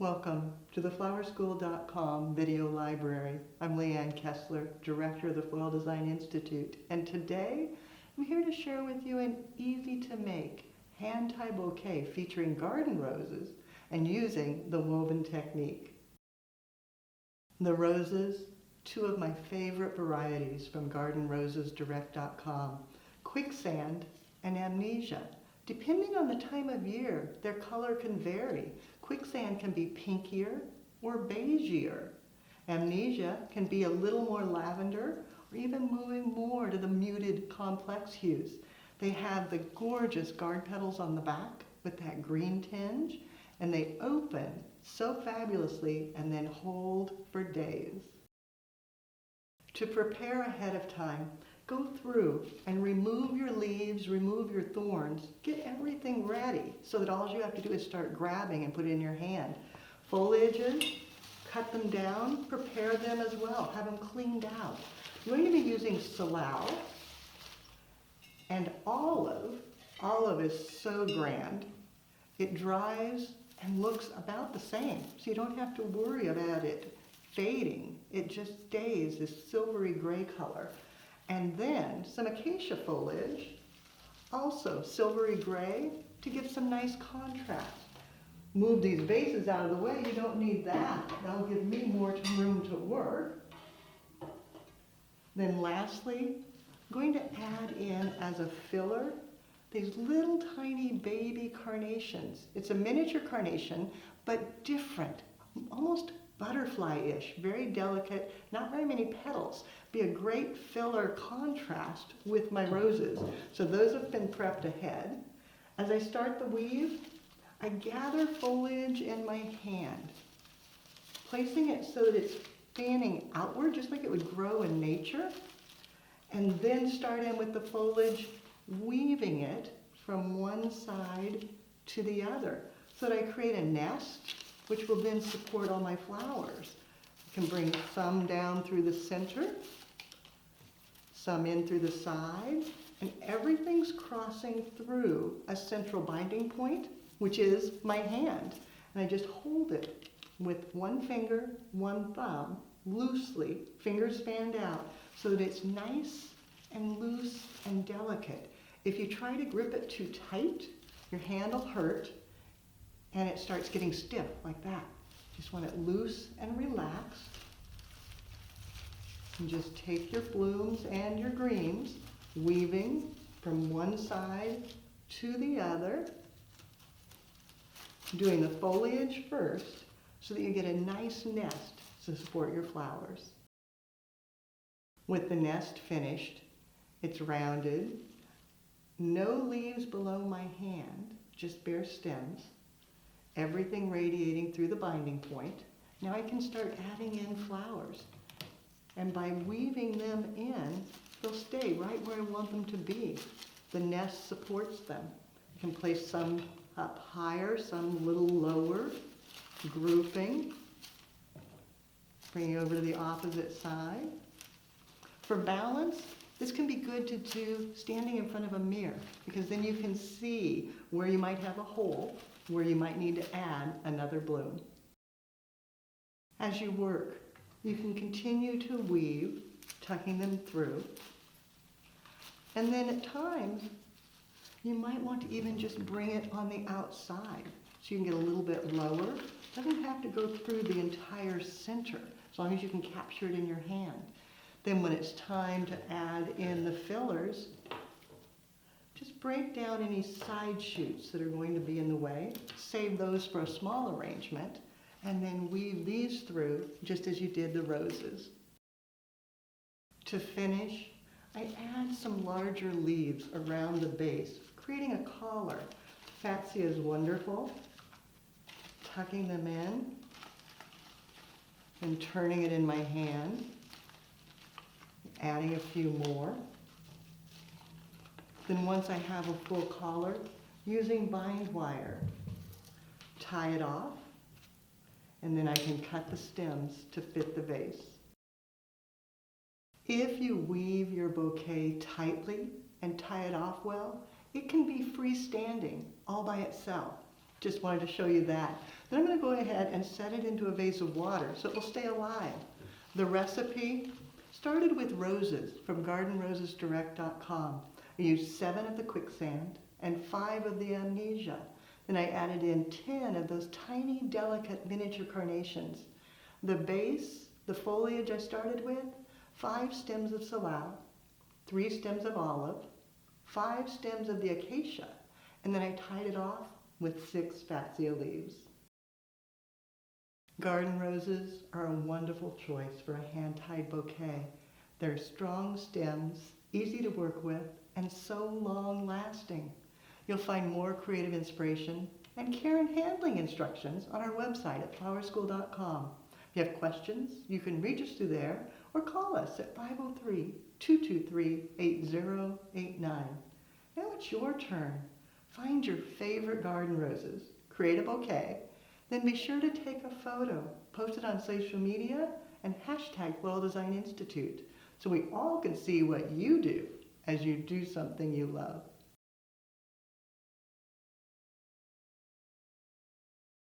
Welcome to the flowerschool.com video library. I'm Leanne Kessler, Director of the Foil Design Institute, and today I'm here to share with you an easy-to-make hand-tie bouquet featuring garden roses and using the woven technique. The roses, two of my favorite varieties from gardenrosesdirect.com, quicksand and amnesia. Depending on the time of year, their color can vary. Quicksand can be pinkier or beigeier. Amnesia can be a little more lavender or even moving more to the muted complex hues. They have the gorgeous guard petals on the back with that green tinge, and they open so fabulously and then hold for days. To prepare ahead of time, go through and remove your leaves, remove your thorns, get everything ready so that all you have to do is start grabbing and put it in your hand. Foliages, cut them down, prepare them as well, have them cleaned out. You're going to be using salal and olive. Olive is so grand. It dries and looks about the same, so you don't have to worry about it fading. It just stays this silvery gray color. And then some acacia foliage, also silvery gray, to give some nice contrast. Move these vases out of the way, you don't need that. That'll give me more room to work. Then lastly, I'm going to add in as a filler these little tiny baby carnations. It's a miniature carnation, but different, almost butterfly-ish, very delicate, not very many petals. Be a great filler contrast with my roses. So those have been prepped ahead. As I start the weave, I gather foliage in my hand, placing it so that it's fanning outward, just like it would grow in nature, and then start in with the foliage, weaving it from one side to the other, so that I create a nest, which will then support all my flowers. I can bring some down through the center, some in through the side, and everything's crossing through a central binding point, which is my hand. And I just hold it with one finger, one thumb, loosely, fingers fanned out, so that it's nice and loose and delicate. If you try to grip it too tight, your hand will hurt, and it starts getting stiff like that. Just want it loose and relaxed. And just take your blooms and your greens, weaving from one side to the other, doing the foliage first so that you get a nice nest to support your flowers. With the nest finished, it's rounded, no leaves below my hand, just bare stems. Everything radiating through the binding point. Now I can start adding in flowers. And by weaving them in, they'll stay right where I want them to be. The nest supports them. You can place some up higher, some a little lower, grouping. Bring it over to the opposite side. For balance, this can be good to do standing in front of a mirror, because then you can see where you might have a hole, where you might need to add another bloom. As you work, you can continue to weave, tucking them through. And then at times, you might want to even just bring it on the outside, so you can get a little bit lower. It doesn't have to go through the entire center, as long as you can capture it in your hand. Then when it's time to add in the fillers, just break down any side shoots that are going to be in the way, save those for a small arrangement, and then weave these through just as you did the roses. To finish, I add some larger leaves around the base, creating a collar. Fatsia is wonderful. Tucking them in and turning it in my hand, adding a few more. Then once I have a full collar, using bind wire, tie it off, and then I can cut the stems to fit the vase. If you weave your bouquet tightly and tie it off well, it can be freestanding all by itself. Just wanted to show you that. Then I'm going to go ahead and set it into a vase of water so it will stay alive. The recipe started with roses from gardenrosesdirect.com. I used 7 of the quicksand and 5 of the amnesia. Then I added in 10 of those tiny, delicate miniature carnations. The base, the foliage I started with, 5 stems of salal, 3 stems of olive, 5 stems of the acacia, and then I tied it off with 6 fatsia leaves. Garden roses are a wonderful choice for a hand-tied bouquet. They're strong stems, easy to work with, and so long-lasting. You'll find more creative inspiration and care and handling instructions on our website at flowerschool.com. If you have questions, you can reach us through there or call us at 503-223-8089. Now it's your turn. Find your favorite garden roses, create a bouquet, then be sure to take a photo, post it on social media, and hashtag Floral Design Institute so we all can see what you do as you do something you love.